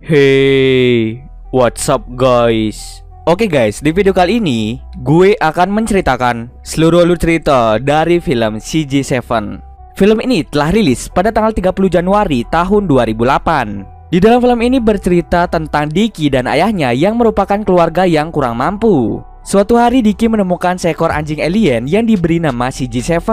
Hey, what's up guys? Oke guys, di video kali ini gue akan menceritakan seluruh alur cerita dari film CJ7. Film ini telah rilis pada tanggal 30 Januari tahun 2008. Di dalam film ini bercerita tentang Dicky dan ayahnya yang merupakan keluarga yang kurang mampu. Suatu hari Dicky menemukan seekor anjing alien yang diberi nama CJ7.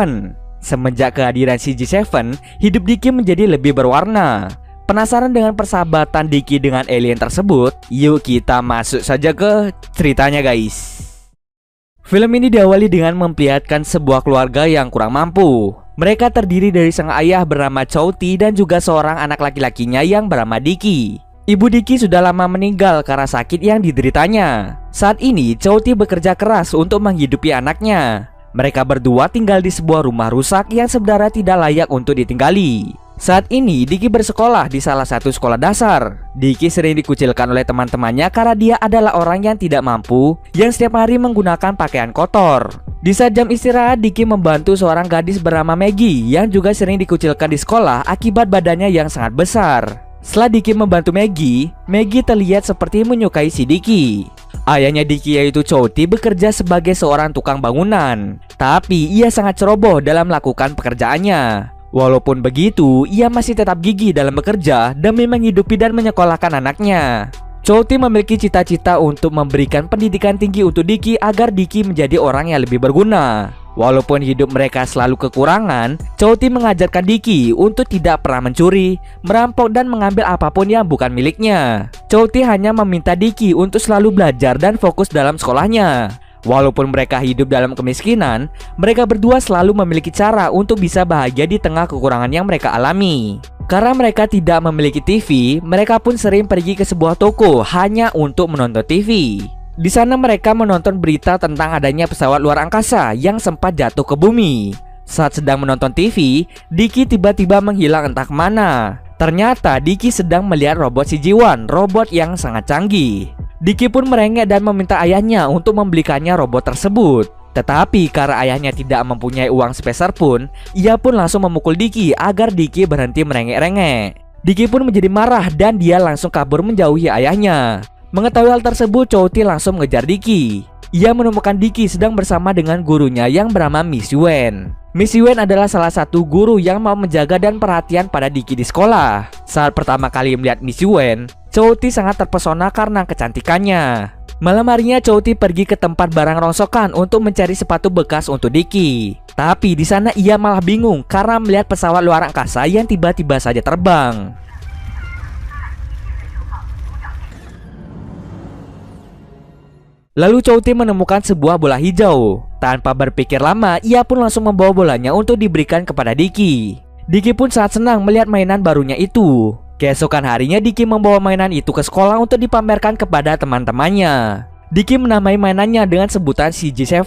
Semenjak kehadiran CJ7, hidup Dicky menjadi lebih berwarna. Penasaran dengan persahabatan Dicky dengan alien tersebut? Yuk kita masuk saja ke ceritanya guys. Film ini diawali dengan memperlihatkan sebuah keluarga yang kurang mampu. Mereka terdiri dari sang ayah bernama Chouty dan juga seorang anak laki-lakinya yang bernama Dicky. Ibu Dicky sudah lama meninggal karena sakit yang dideritanya. Saat ini Chouty bekerja keras untuk menghidupi anaknya. Mereka berdua tinggal di sebuah rumah rusak yang sebenarnya tidak layak untuk ditinggali. Saat ini Dicky bersekolah di salah satu sekolah dasar. Dicky sering dikucilkan oleh teman-temannya karena dia adalah orang yang tidak mampu yang setiap hari menggunakan pakaian kotor. Di saat jam istirahat, Dicky membantu seorang gadis bernama Maggie yang juga sering dikucilkan di sekolah akibat badannya yang sangat besar. Setelah Dicky membantu Maggie terlihat seperti menyukai si Dicky. Ayahnya Dicky yaitu Chouty bekerja sebagai seorang tukang bangunan, tapi ia sangat ceroboh dalam melakukan pekerjaannya. Walaupun begitu, ia masih tetap gigih dalam bekerja demi menghidupi dan menyekolahkan anaknya. Chouty memiliki cita-cita untuk memberikan pendidikan tinggi untuk Dicky agar Dicky menjadi orang yang lebih berguna. Walaupun hidup mereka selalu kekurangan, Chouty mengajarkan Dicky untuk tidak pernah mencuri, merampok dan mengambil apapun yang bukan miliknya. Chouty hanya meminta Dicky untuk selalu belajar dan fokus dalam sekolahnya. Walaupun mereka hidup dalam kemiskinan, mereka berdua selalu memiliki cara untuk bisa bahagia di tengah kekurangan yang mereka alami. Karena mereka tidak memiliki TV, mereka pun sering pergi ke sebuah toko hanya untuk menonton TV. Di sana mereka menonton berita tentang adanya pesawat luar angkasa yang sempat jatuh ke bumi. Saat sedang menonton TV, Dicky tiba-tiba menghilang entah kemana. Ternyata Dicky sedang melihat robot CJ1, robot yang sangat canggih. Dicky pun merengek dan meminta ayahnya untuk membelikannya robot tersebut. Tetapi karena ayahnya tidak mempunyai uang sepeser pun, ia pun langsung memukul Dicky agar Dicky berhenti merengek-rengek. Dicky pun menjadi marah dan dia langsung kabur menjauhi ayahnya. Mengetahui hal tersebut, Chouty langsung mengejar Dicky. Ia menemukan Dicky sedang bersama dengan gurunya yang bernama Miss Yuen. Miss Yuen adalah salah satu guru yang mau menjaga dan perhatian pada Dicky di sekolah. Saat pertama kali melihat Miss Yuen, Chouty sangat terpesona karena kecantikannya. Malam harinya Chouty pergi ke tempat barang rongsokan untuk mencari sepatu bekas untuk Dicky. Tapi di sana ia malah bingung karena melihat pesawat luar angkasa yang tiba-tiba saja terbang. Lalu Chouty menemukan sebuah bola hijau. Tanpa berpikir lama, ia pun langsung membawa bolanya untuk diberikan kepada Dicky. Dicky pun sangat senang melihat mainan barunya itu. Keesokan harinya Dicky membawa mainan itu ke sekolah untuk dipamerkan kepada teman-temannya. Dicky menamai mainannya dengan sebutan CJ7.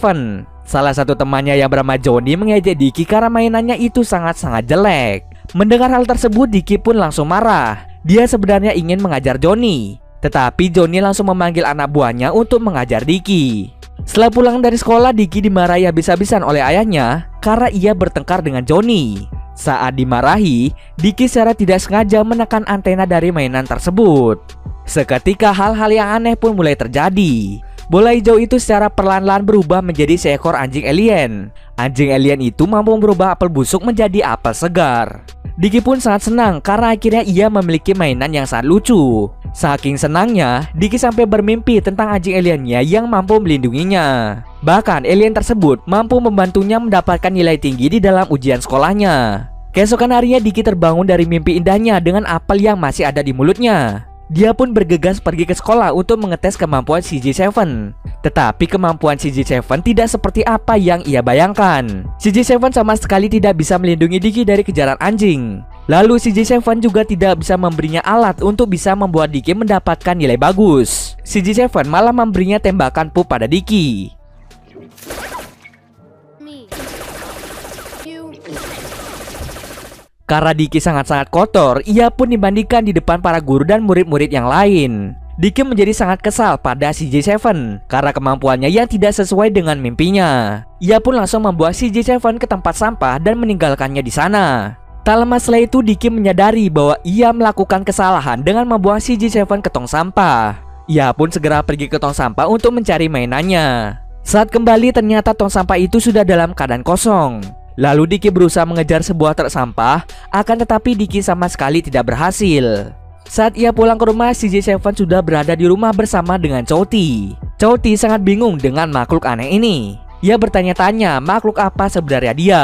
Salah satu temannya yang bernama Johnny mengejek Dicky karena mainannya itu sangat-sangat jelek. Mendengar hal tersebut, Dicky pun langsung marah. Dia sebenarnya ingin mengajar Johnny, tetapi Johnny langsung memanggil anak buahnya untuk mengajar Dicky. Setelah pulang dari sekolah, Dicky dimarahi habis-habisan oleh ayahnya karena ia bertengkar dengan Johnny. Saat dimarahi, Dicky secara tidak sengaja menekan antena dari mainan tersebut. Seketika hal-hal yang aneh pun mulai terjadi. Bola hijau itu secara perlahan-lahan berubah menjadi seekor anjing alien. Anjing alien itu mampu merubah apel busuk menjadi apel segar. Dicky pun sangat senang karena akhirnya ia memiliki mainan yang sangat lucu. Saking senangnya, Dicky sampai bermimpi tentang anjing aliennya yang mampu melindunginya. Bahkan alien tersebut mampu membantunya mendapatkan nilai tinggi di dalam ujian sekolahnya. Keesokan harinya Dicky terbangun dari mimpi indahnya dengan apel yang masih ada di mulutnya. Dia pun bergegas pergi ke sekolah untuk mengetes kemampuan CJ7. Tetapi kemampuan CJ7 tidak seperti apa yang ia bayangkan. CJ7 sama sekali tidak bisa melindungi Dicky dari kejaran anjing. Lalu CJ7 juga tidak bisa memberinya alat untuk bisa membuat Dicky mendapatkan nilai bagus. CJ7 malah memberinya tembakan pup pada Dicky. Karena Dicky sangat-sangat kotor, ia pun dibandingkan di depan para guru dan murid-murid yang lain. Dicky menjadi sangat kesal pada CJ7 karena kemampuannya yang tidak sesuai dengan mimpinya. Ia pun langsung membawa CJ7 ke tempat sampah dan meninggalkannya di sana. Tak lama setelah itu Diki menyadari bahwa ia melakukan kesalahan dengan membuang CJ7 ke tong sampah. Ia pun segera pergi ke tong sampah untuk mencari mainannya. Saat kembali ternyata tong sampah itu sudah dalam keadaan kosong. Lalu Diki berusaha mengejar sebuah truk sampah, akan tetapi Diki sama sekali tidak berhasil. Saat ia pulang ke rumah, CJ7 sudah berada di rumah bersama dengan Chouti. Chouti sangat bingung dengan makhluk aneh ini. Ia bertanya-tanya makhluk apa sebenarnya dia.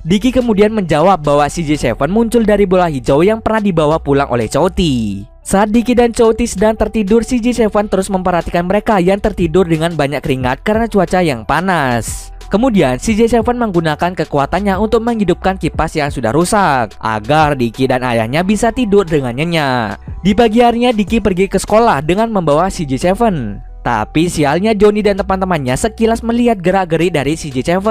Diki kemudian menjawab bahwa CJ7 muncul dari bola hijau yang pernah dibawa pulang oleh Chouti. Saat Diki dan Chouti sedang tertidur, CJ7 terus memperhatikan mereka yang tertidur dengan banyak keringat karena cuaca yang panas. Kemudian CJ7 menggunakan kekuatannya untuk menghidupkan kipas yang sudah rusak agar Diki dan ayahnya bisa tidur dengan nyenyak. Di pagi harinya Diki pergi ke sekolah dengan membawa CJ7. Tapi sialnya Johnny dan teman-temannya sekilas melihat gerak-gerik dari CJ7.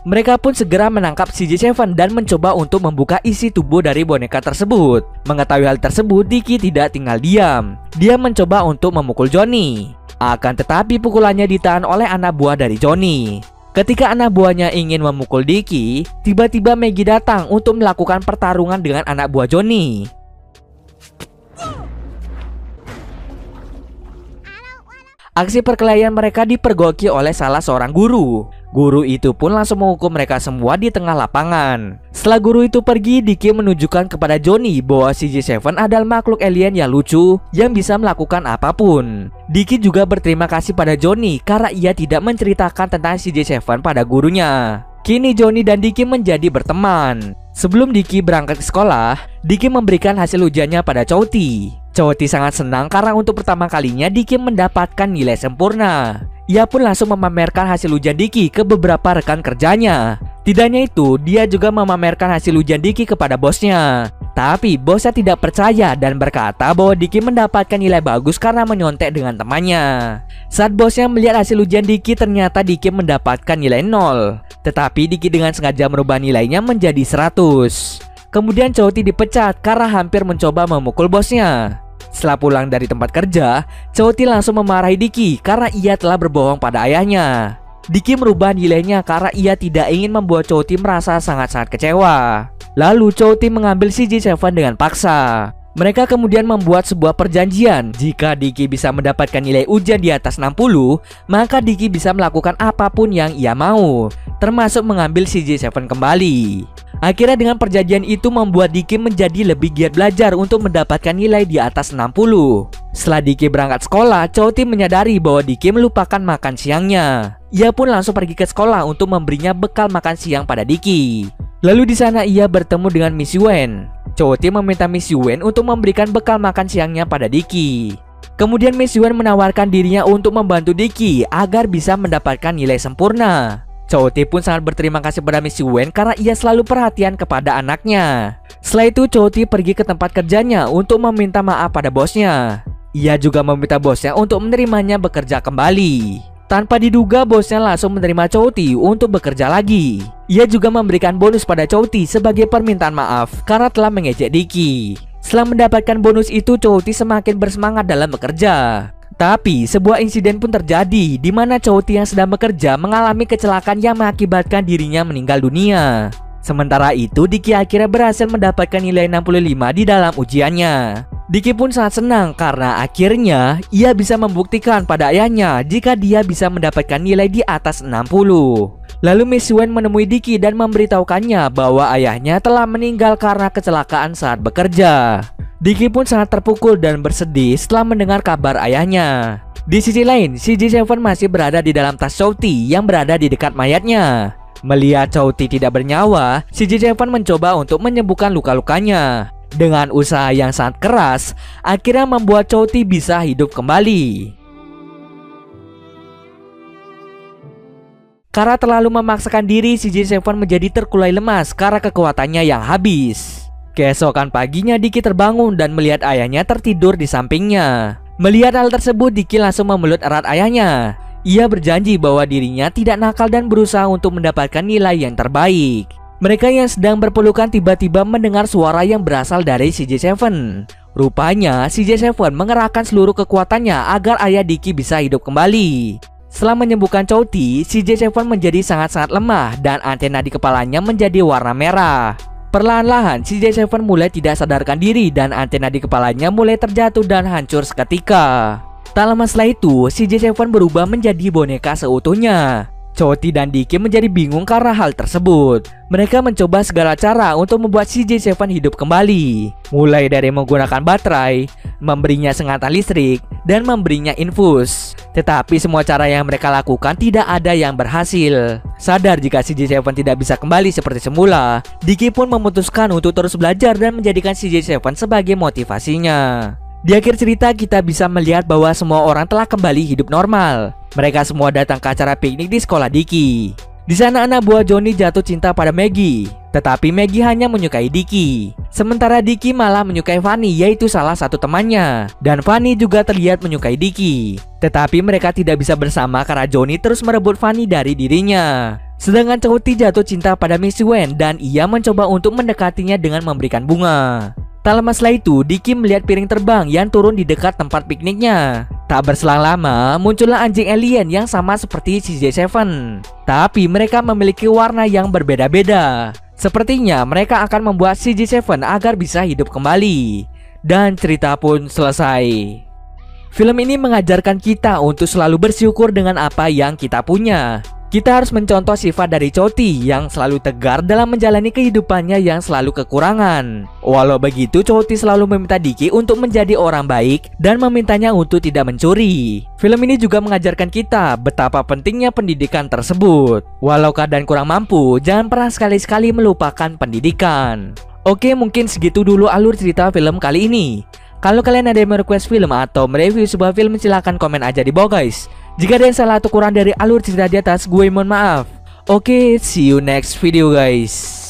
Mereka pun segera menangkap CJ7 dan mencoba untuk membuka isi tubuh dari boneka tersebut. Mengetahui hal tersebut, Diki tidak tinggal diam. Dia mencoba untuk memukul Johnny. Akan tetapi pukulannya ditahan oleh anak buah dari Johnny. Ketika anak buahnya ingin memukul Diki, tiba-tiba Maggie datang untuk melakukan pertarungan dengan anak buah Johnny. Aksi perkelahian mereka dipergoki oleh salah seorang guru. Guru itu pun langsung menghukum mereka semua di tengah lapangan. Setelah guru itu pergi, Diki menunjukkan kepada Johnny bahwa CJ7 adalah makhluk alien yang lucu yang bisa melakukan apapun. Diki juga berterima kasih pada Johnny karena ia tidak menceritakan tentang CJ7 pada gurunya. Kini Johnny dan Diki menjadi berteman. Sebelum Diki berangkat ke sekolah, Diki memberikan hasil ujiannya pada Chouti. Chouti sangat senang karena untuk pertama kalinya Diki mendapatkan nilai sempurna. Ia pun langsung memamerkan hasil ujian Diki ke beberapa rekan kerjanya. Tidak hanya itu, dia juga memamerkan hasil ujian Diki kepada bosnya. Tapi bosnya tidak percaya dan berkata bahwa Diki mendapatkan nilai bagus karena menyontek dengan temannya. Saat bosnya melihat hasil ujian Diki, ternyata Diki mendapatkan nilai 0. Tetapi Diki dengan sengaja merubah nilainya menjadi 100. Kemudian Chouti dipecat karena hampir mencoba memukul bosnya. Setelah pulang dari tempat kerja, Chouti langsung memarahi Diki karena ia telah berbohong pada ayahnya. Diki merubah nilainya karena ia tidak ingin membuat Chouti merasa sangat-sangat kecewa. Lalu Chouti mengambil CJ7 dengan paksa. Mereka kemudian membuat sebuah perjanjian. Jika Diki bisa mendapatkan nilai ujian di atas 60, maka Diki bisa melakukan apapun yang ia mau, termasuk mengambil CJ7 kembali. Akhirnya dengan perjanjian itu membuat Diki menjadi lebih giat belajar untuk mendapatkan nilai di atas 60. Setelah Diki berangkat sekolah, Chouti menyadari bahwa Diki melupakan makan siangnya. Ia pun langsung pergi ke sekolah untuk memberinya bekal makan siang pada Diki. Lalu di sana ia bertemu dengan Miss Yuen. Chouti meminta Miss Yuen untuk memberikan bekal makan siangnya pada Diki. Kemudian Miss Yuen menawarkan dirinya untuk membantu Diki agar bisa mendapatkan nilai sempurna. Chouti pun sangat berterima kasih pada Miss Yuen karena ia selalu perhatian kepada anaknya. Setelah itu Chouti pergi ke tempat kerjanya untuk meminta maaf pada bosnya. Ia juga meminta bosnya untuk menerimanya bekerja kembali. Tanpa diduga bosnya langsung menerima Chouti untuk bekerja lagi. Ia juga memberikan bonus pada Chouti sebagai permintaan maaf karena telah mengejek Diki. Setelah mendapatkan bonus itu, Chouti semakin bersemangat dalam bekerja. Tapi sebuah insiden pun terjadi di mana Chouti yang sedang bekerja mengalami kecelakaan yang mengakibatkan dirinya meninggal dunia. Sementara itu Diki akhirnya berhasil mendapatkan nilai 65 di dalam ujiannya. Diki pun sangat senang karena akhirnya ia bisa membuktikan pada ayahnya jika dia bisa mendapatkan nilai di atas 60. Lalu Miss Yuen menemui Diki dan memberitahukannya bahwa ayahnya telah meninggal karena kecelakaan saat bekerja. Diki pun sangat terpukul dan bersedih setelah mendengar kabar ayahnya. Di sisi lain, CJ7 masih berada di dalam tas Chouti yang berada di dekat mayatnya. Melihat Chouti tidak bernyawa, CJ7 mencoba untuk menyembuhkan luka-lukanya. Dengan usaha yang sangat keras, akhirnya membuat Chouti bisa hidup kembali. Karena terlalu memaksakan diri, CJ7 menjadi terkulai lemas karena kekuatannya yang habis. Keesokan paginya Diki terbangun dan melihat ayahnya tertidur di sampingnya. Melihat hal tersebut, Diki langsung memeluk erat ayahnya. Ia berjanji bahwa dirinya tidak nakal dan berusaha untuk mendapatkan nilai yang terbaik. Mereka yang sedang berpelukan tiba-tiba mendengar suara yang berasal dari CJ7. Rupanya CJ7 mengerahkan seluruh kekuatannya agar ayah Diki bisa hidup kembali. Setelah menyembuhkan Chouti, CJ7 menjadi sangat-sangat lemah dan antena di kepalanya menjadi warna merah. Perlahan-lahan CJ7 mulai tidak sadarkan diri dan antena di kepalanya mulai terjatuh dan hancur seketika. Tak lama setelah itu, CJ7 berubah menjadi boneka seutuhnya. Choti dan Diki menjadi bingung karena hal tersebut. Mereka mencoba segala cara untuk membuat CJ7 hidup kembali, mulai dari menggunakan baterai, memberinya sengatan listrik, dan memberinya infus. Tetapi semua cara yang mereka lakukan tidak ada yang berhasil. Sadar jika CJ7 tidak bisa kembali seperti semula, Diki pun memutuskan untuk terus belajar dan menjadikan CJ7 sebagai motivasinya. Di akhir cerita kita bisa melihat bahwa semua orang telah kembali hidup normal. Mereka semua datang ke acara piknik di sekolah Diki. Di sana anak buah Johnny jatuh cinta pada Maggie, tetapi Maggie hanya menyukai Diki. Sementara Diki malah menyukai Fanny, yaitu salah satu temannya. Dan Fanny juga terlihat menyukai Diki. Tetapi mereka tidak bisa bersama karena Johnny terus merebut Fanny dari dirinya. Sedangkan Choti jatuh cinta pada Miss Wen dan ia mencoba untuk mendekatinya dengan memberikan bunga. Tak lama setelah itu, Diki melihat piring terbang yang turun di dekat tempat pikniknya. Tak berselang lama, muncullah anjing alien yang sama seperti CJ7. Tapi mereka memiliki warna yang berbeda-beda. Sepertinya mereka akan membuat CJ7 agar bisa hidup kembali. Dan cerita pun selesai. Film ini mengajarkan kita untuk selalu bersyukur dengan apa yang kita punya. Kita harus mencontoh sifat dari Choti yang selalu tegar dalam menjalani kehidupannya yang selalu kekurangan. Walau begitu, Choti selalu meminta Diki untuk menjadi orang baik dan memintanya untuk tidak mencuri. Film ini juga mengajarkan kita betapa pentingnya pendidikan tersebut. Walau keadaan kurang mampu, jangan pernah sekali-sekali melupakan pendidikan. Oke, mungkin segitu dulu alur cerita film kali ini. Kalau kalian ada yang merequest film atau mereview sebuah film, silahkan komen aja di bawah guys. Jika ada yang salah atau kurang dari alur cerita di atas, gue mohon maaf. Oke, see you next video guys.